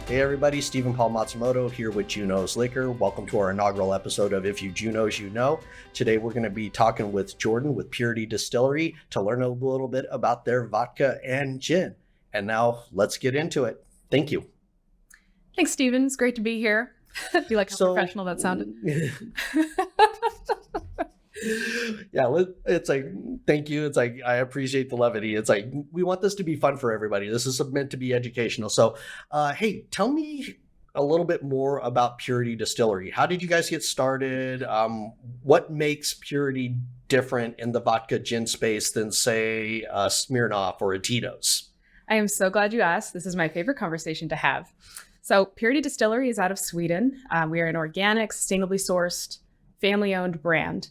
Hey everybody, Stephen Paul Matsumoto here with Junos Liquor. Welcome to our inaugural episode of If You Junos, You Know. Today we're going to be talking with Jordan with Purity Distillery to learn a little bit about their vodka and gin. And now let's get into it. Thank you. Thanks, Stephen. It's great to be here. I feel like how professional that sounded. Yeah, it's like, thank you. It's like, I appreciate the levity. It's like, we want this to be fun for everybody. This is meant to be educational. So, hey, tell me a little bit more about Purity Distillery. How did you guys get started? What makes Purity different in the vodka gin space than, say, a Smirnoff or a Tito's? I am so glad you asked. This is my favorite conversation to have. So Purity Distillery is out of Sweden. We are an organic, sustainably sourced, family-owned brand.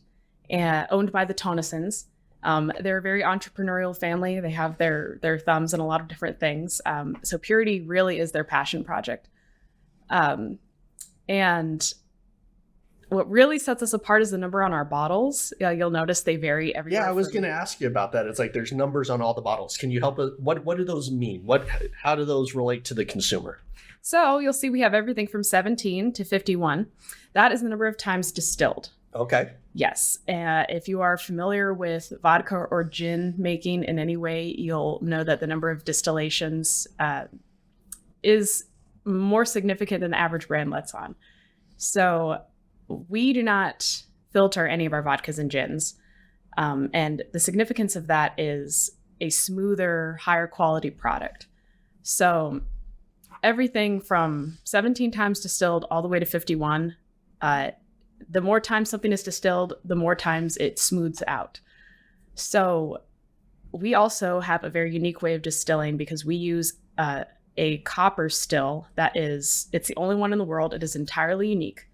Owned by the Tonnesons. They're a very entrepreneurial family. They have their thumbs in a lot of different things. So Purity really is their passion project. And what really sets us apart is the number on our bottles. You'll notice they vary every year. Yeah, I was going to ask you about that. It's like there's numbers on all the bottles. Can you help us? What do those mean? How do those relate to the consumer? So you'll see we have everything from 17 to 51. That is the number of times distilled. Okay. Yes. If you are familiar with vodka or gin making in any way, you'll know that the number of distillations is more significant than the average brand lets on. So we do not filter any of our vodkas and gins. And the significance of that is a smoother, higher quality product. So everything from 17 times distilled all the way to 51, the more times something is distilled, the more times it smooths out. So we also have a very unique way of distilling because we use a copper still it's the only one in the world. It is entirely unique.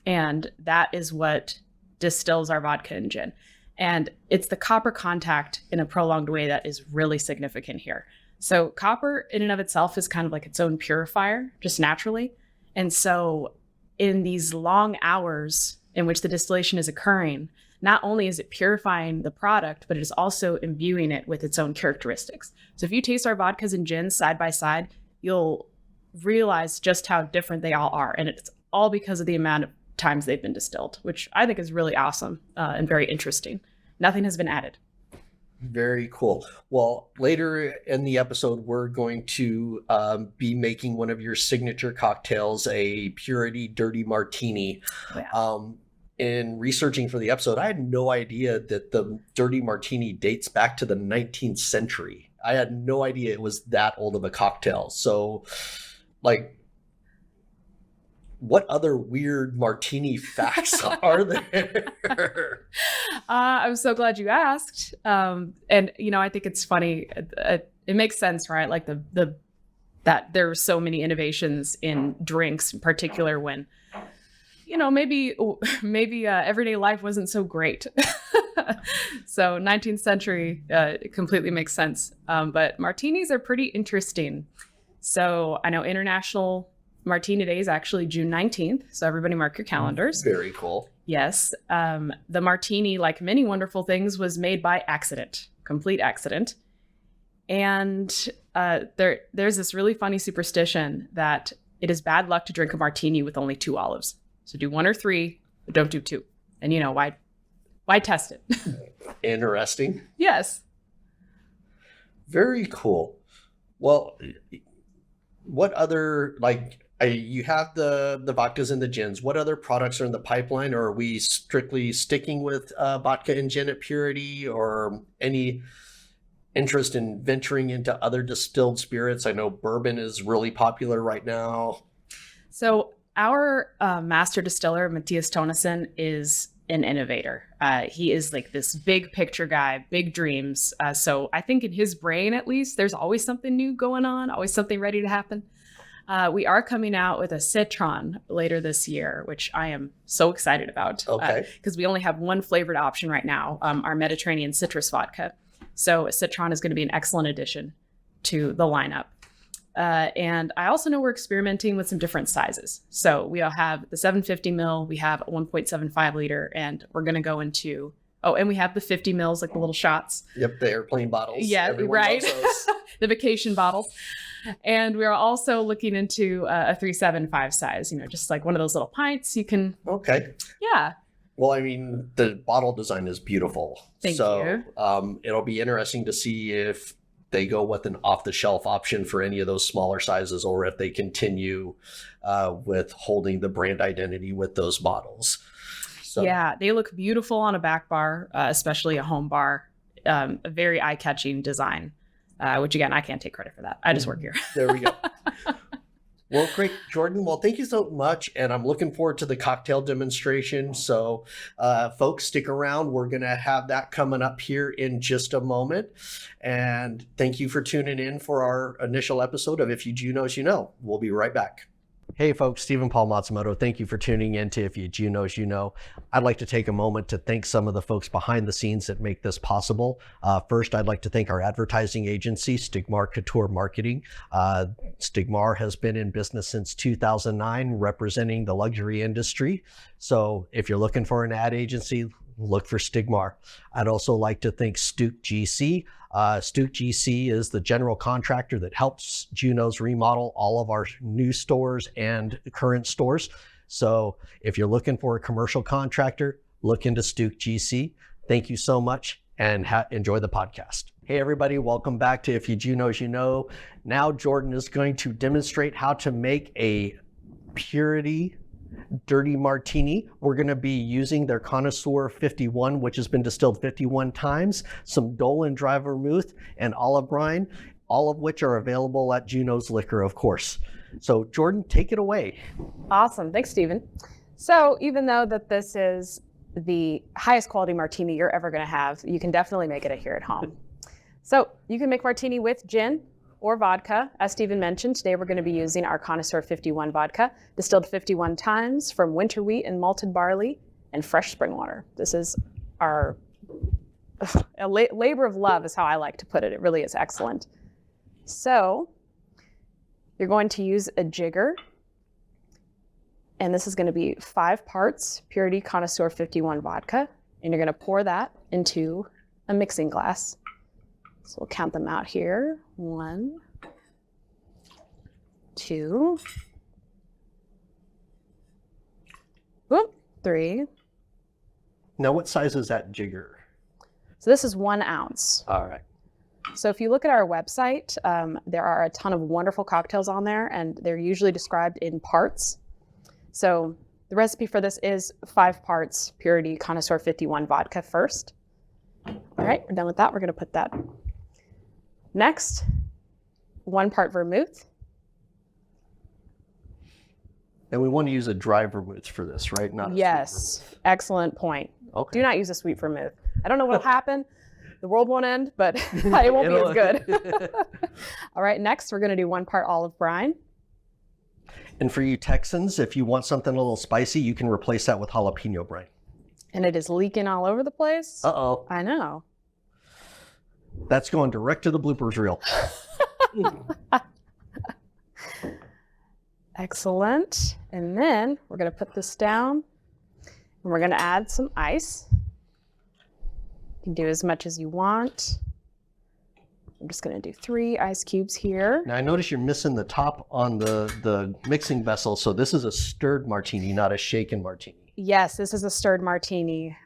And that is what distills our vodka and gin. And it's the copper contact in a prolonged way that is really significant here. So copper in and of itself is kind of like its own purifier, just naturally. And so in these long hours in which the distillation is occurring, not only is it purifying the product, but it is also imbuing it with its own characteristics. So if you taste our vodkas and gins side by side, you'll realize just how different they all are. And it's all because of the amount of times they've been distilled, which I think is really awesome and very interesting. Nothing has been added. Very cool. Well, later in the episode, we're going to be making one of your signature cocktails, a Purity Dirty Martini. Yeah. In researching for the episode, I had no idea that the Dirty Martini dates back to the 19th century. I had no idea it was that old of a cocktail. So, like, what other weird martini facts are there? I'm so glad you asked. And, I think it's funny. It makes sense, right? Like that there were so many innovations in drinks in particular when, maybe everyday life wasn't so great. So 19th century, it completely makes sense. But martinis are pretty interesting. So I know International Martini Day is actually June 19th. So everybody mark your calendars. Very cool. Yes. The martini, like many wonderful things, was made by accident, complete accident. And there's this really funny superstition that it is bad luck to drink a martini with only 2 olives. So do 1 or 3, but don't do 2. And why test it? Interesting. Yes. Very cool. Well, what other, you have the vodkas and the gins. What other products are in the pipeline? Or are we strictly sticking with vodka and gin at Purity, or any interest in venturing into other distilled spirits? I know bourbon is really popular right now. So our master distiller, Mattias Tonnesson, is an innovator. He is like this big picture guy, big dreams. So I think in his brain, at least, there's always something new going on, always something ready to happen. We are coming out with a citron later this year, which I am so excited about. Okay. Because we only have one flavored option right now, our Mediterranean citrus vodka. So a citron is going to be an excellent addition to the lineup. And I also know we're experimenting with some different sizes. So we'll have the 750 ml, we have a 1.75 liter, and we're going to go into, and we have the 50 mils, like the little shots. Yep, the airplane bottles. Yeah, Everyone right. loves those. The vacation bottles. And we're also looking into a 375 size, just like one of those little pints you can. Okay. Yeah. Well, I mean, the bottle design is beautiful. Thank you. It'll be interesting to see if they go with an off-the-shelf option for any of those smaller sizes, or if they continue with holding the brand identity with those bottles. So. Yeah, they look beautiful on a back bar, especially a home bar. A very eye-catching design, which again, I can't take credit for that. I just work here. There we go. Well, great, Jordan. Well, thank you so much. And I'm looking forward to the cocktail demonstration. So folks, stick around. We're going to have that coming up here in just a moment. And thank you for tuning in for our initial episode of If You Junos, You Know. We'll be right back. Hey folks, Stephen Paul Matsumoto. Thank you for tuning in to If You Junos, You Know. I'd like to take a moment to thank some of the folks behind the scenes that make this possible. First, I'd like to thank our advertising agency, Stigmar Couture Marketing. Stigmar has been in business since 2009, representing the luxury industry. So if you're looking for an ad agency, look for Stigmar. I'd also like to thank Stuke GC. Stuke GC is the general contractor that helps Junos remodel all of our new stores and current stores. So if you're looking for a commercial contractor, look into Stuke GC. Thank you so much, and enjoy the podcast. Hey everybody, welcome back to If You Junos, You Know. Now Jordan is going to demonstrate how to make a Purity Dirty Martini. We're going to be using their Connoisseur 51, which has been distilled 51 times, some Dolan dry vermouth, and olive brine, all of which are available at Junos Liquor, of course. So Jordan, take it away. Awesome. Thanks, Stephen. So even though that this is the highest quality martini you're ever going to have, you can definitely make it here at home. So you can make martini with gin or vodka. As Stephen mentioned, today we're going to be using our Connoisseur 51 vodka, distilled 51 times from winter wheat and malted barley and fresh spring water. This is our labor of love is how I like to put it. It really is excellent. So you're going to use a jigger, and this is going to be 5 parts Purity Connoisseur 51 vodka, and you're going to pour that into a mixing glass. So we'll count them out here. 1, 2, 3. Now, what size is that jigger? So this is 1 ounce. All right. So if you look at our website, there are a ton of wonderful cocktails on there, and they're usually described in parts. So the recipe for this is 5 parts Purity Connoisseur 51 vodka first. All right, we're done with that. We're going to put that. Next, 1 part vermouth. And we want to use a dry vermouth for this, right? Not a yes, excellent point. Okay. Do not use a sweet vermouth. I don't know what will happen. The world won't end, but it won't be as good. All right, next we're going to do 1 part olive brine. And for you Texans, if you want something a little spicy, you can replace that with jalapeno brine. And it is leaking all over the place. Uh-oh. I know. That's going direct to the bloopers reel. Excellent. And then we're going to put this down, and we're going to add some ice. You can do as much as you want. I'm just going to do 3 ice cubes here. Now I notice you're missing the top on the mixing vessel, so this is a stirred martini, not a shaken martini. Yes, this is a stirred martini.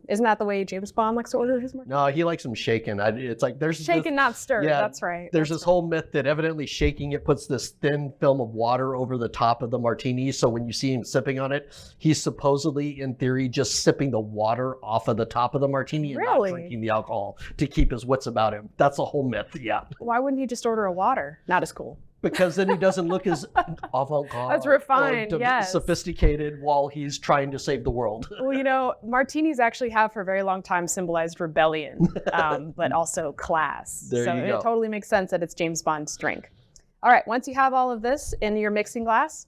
Isn't that the way James Bond likes to order his martini? No, he likes them shaken. It's like there's shaken, not stirred. Yeah, that's right. There's this whole myth that evidently shaking it puts this thin film of water over the top of the martini. So when you see him sipping on it, he's supposedly, in theory, just sipping the water off of the top of the martini and not drinking the alcohol to keep his wits about him. That's a whole myth. Yeah. Why wouldn't he just order a water? Not as cool. Because then he doesn't look as avant-garde. That's refined, yes. Sophisticated while he's trying to save the world. Well, martinis actually have for a very long time symbolized rebellion, but also class. There you go. It totally makes sense that it's James Bond's drink. All right, once you have all of this in your mixing glass,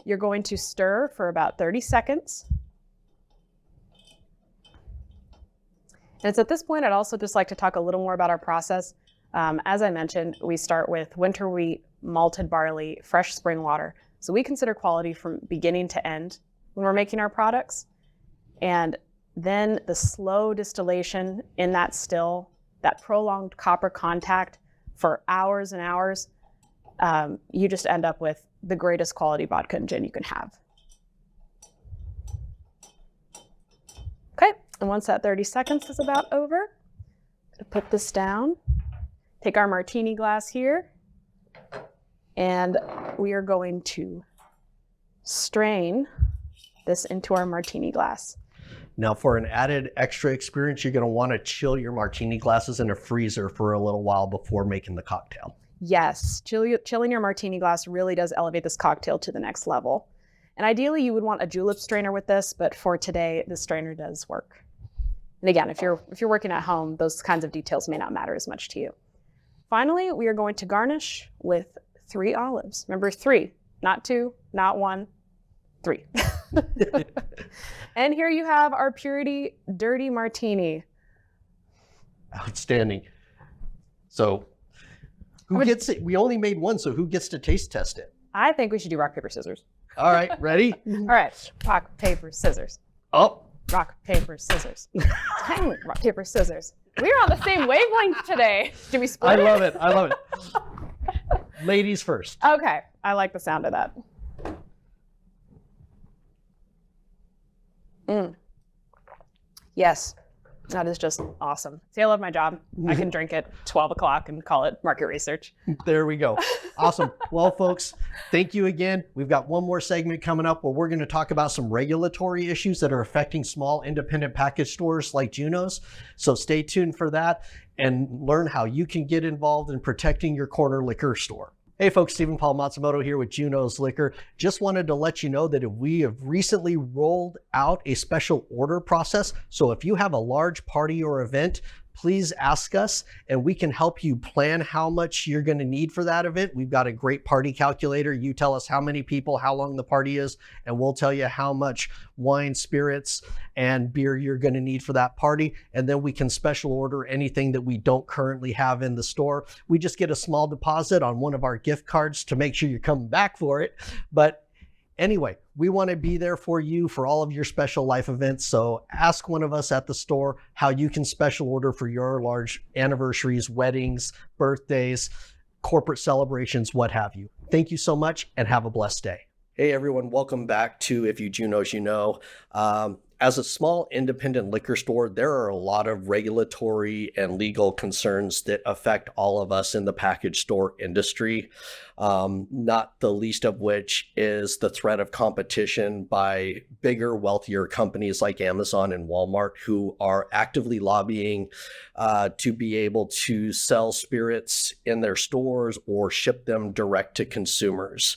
you're going to stir for about 30 seconds. And it's at this point I'd also just like to talk a little more about our process. As I mentioned, we start with winter wheat, malted barley, fresh spring water. So we consider quality from beginning to end when we're making our products. And then the slow distillation in that still, that prolonged copper contact for hours and hours, you just end up with the greatest quality vodka and gin you can have. Okay, and once that 30 seconds is about over, put this down, take our martini glass here, and we are going to strain this into our martini glass. Now, for an added extra experience, you're going to want to chill your martini glasses in a freezer for a little while before making the cocktail. Yes, chilling your martini glass really does elevate this cocktail to the next level. And ideally, you would want a julep strainer with this, but for today, the strainer does work. And again, if you're working at home, those kinds of details may not matter as much to you. Finally, we are going to garnish with 3 olives. Remember, 3, not 2, not 1, 3. And here you have our Purity Dirty Martini. Outstanding. So who gets it? We only made one, so who gets to taste test it? I think we should do rock, paper, scissors. All right, ready? All right, rock, paper, scissors. Oh. Rock, paper, scissors. Dang it, rock, paper, scissors. We're on the same wavelength today. Did we split I love it. I love it. Ladies first. Okay, I like the sound of that. Yes, that is just awesome. See, I love my job. I can drink at 12 o'clock and call it market research. There we go. Awesome. Well, folks, thank you again. We've got one more segment coming up where we're going to talk about some regulatory issues that are affecting small independent package stores like Junos. So stay tuned for that and learn how you can get involved in protecting your corner liquor store. Hey folks, Stephen Paul Matsumoto here with Junos Liquor. Just wanted to let you know that we have recently rolled out a special order process. So if you have a large party or event, please ask us and we can help you plan how much you're going to need for that event. We've got a great party calculator. You tell us how many people, how long the party is, and we'll tell you how much wine, spirits, and beer you're going to need for that party. And then we can special order anything that we don't currently have in the store. We just get a small deposit on one of our gift cards to make sure you're coming back for it. But anyway, we want to be there for you for all of your special life events. So ask one of us at the store how you can special order for your large anniversaries, weddings, birthdays, corporate celebrations, what have you. Thank you so much and have a blessed day. Hey everyone, welcome back to If You Junos, You Know. As a small independent liquor store, there are a lot of regulatory and legal concerns that affect all of us in the package store industry, not the least of which is the threat of competition by bigger, wealthier companies like Amazon and Walmart, who are actively lobbying to be able to sell spirits in their stores or ship them direct to consumers.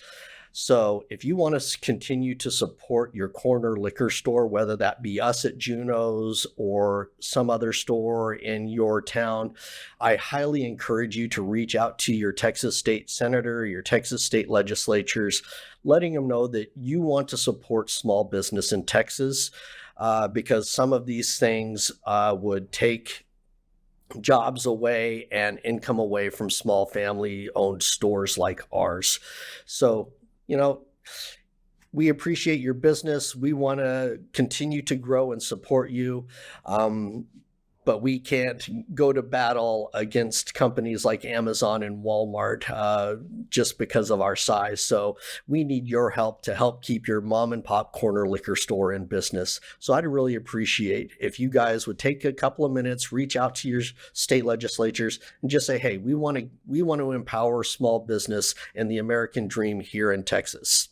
So if you want to continue to support your corner liquor store, whether that be us at Junos or some other store in your town, I highly encourage you to reach out to your Texas state senator, your Texas state legislatures, letting them know that you want to support small business in Texas, because some of these things would take jobs away and income away from small family-owned stores like ours. So, you know, we appreciate your business. We want to continue to grow and support you. But we can't go to battle against companies like Amazon and Walmart just because of our size. So we need your help to help keep your mom and pop corner liquor store in business. So I'd really appreciate if you guys would take a couple of minutes, reach out to your state legislatures and just say, hey, we want to empower small business and the American dream here in Texas.